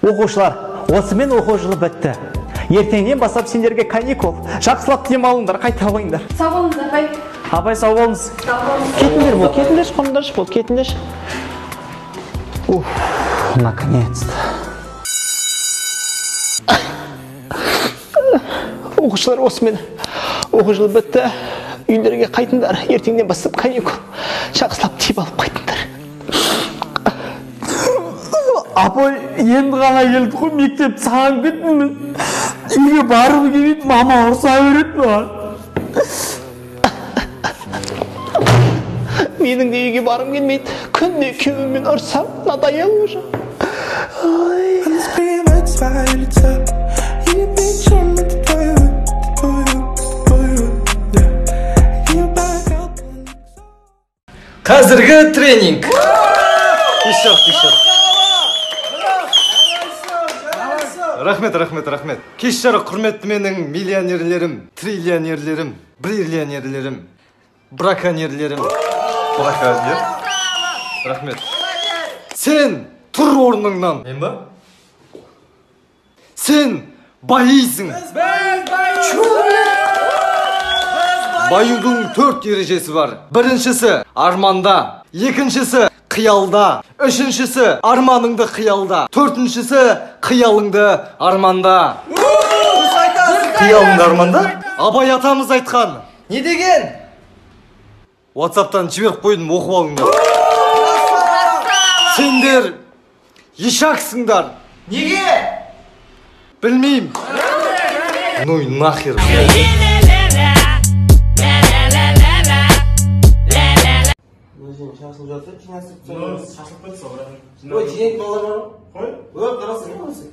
Оқушылар, осымен оқу жылы бітті. Ертеңнен бастап сендерге каникул. Жақсылап демалыңдар, қайта ойыңдар. Сау болыңыз, апай. Апай, сау болыңыз. Кетіңдер, бұл кетіңдерші, қоныңдаршы, бұл кетіңдерші. Наконец-то. Оқушылар, осымен оқу жылы бітті. Үйлерге қайтыңдар. Ертеңнен бастап каникул. Жақсылап демалып қайтыңдар. Апай, енді ғана келді ғой, мектеп сағынып кеттім. Үйге барып келмейді, мама ұрса береді маған. Менің де үйге барым келмейді. Күнде күйеуіммен ұрсам, надоел уже. Қазіргі тренинг. Кеш Рахмет. Кеш жарық құрметті менің миллионерлерім, триллионерлерім, бриллионерлерім, браконьерлерім. Рахмет. Сен тұр орныңнан. Мен ба? Сен байисың. Баюдың 4 ережесі бар. Біріншісі арманда, екіншісі қиялда, үшіншісі арманыңды қиялда, төртіншісі қиялыңды арманда. Қиялыңды арманда? Абай атамыз айтқан. Не деген? WhatsApp'тан жіберіп қойдым, оқып алыңдар. Сендер ешақсыңдар. Неге? Білмеймін. Ну и нахер. Шашылып жатыр, жинасып тұрмыз. Шашылып қойды сол. Ой, жинайтын балалар бар ғой? Қой. Ой, қарасың ба осы?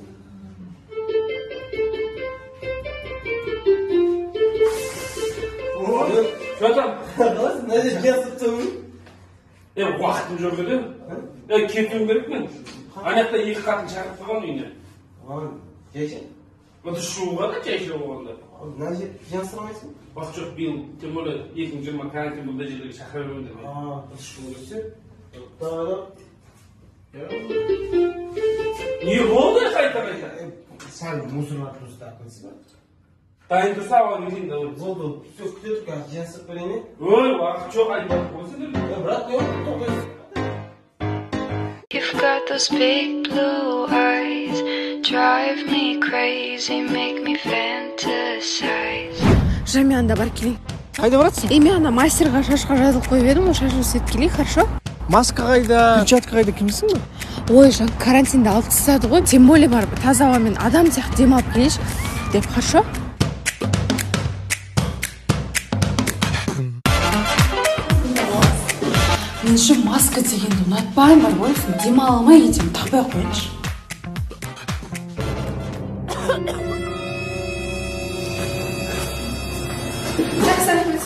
Ой, шатам. Қаласың, мына жерде жинасып тұрмыз. Уақытым жоқ еді. Кетуім керек мен. Анақта 2 қатын шақырып тұрған үйіне. Жайша? Бұты шуға да жайша болғанда. Мына жерде жинастырамайсың? Уақыт жоқ, биыл, тем более 2020 карантин бұл жерлерге шақыра бермейді. Бұты шу көрсе? Не болды қайта? Сәл мусорлар просто атынсы ба? Дайын тұрса ауа берейін да ой. Болды, все күтеді қазір жинастырып берейін ме? Ой, уақыт жоқ, айтпақ болсын. Брат, тоқайсың. You've got those big blue eyes, drive me crazy, make me fantasize. Жамианда бар келейін. Қайда баратсың? Мен ана мастерға шашқа жазылып қойып едім, ол шашын істеп келейін, хорошо? Маска қайда? Перчатка қайда, кімсің ба? Ой, жан, карантинде алып тастады ғой, тем более бар, таза ауамен адам сияқты демалып келейінші деп, хорошо? Мен еще маска дегенді ұнатпаймын бар ғой, демала алмай кетемін, тақпай қойыншы. Жақсы рахмет,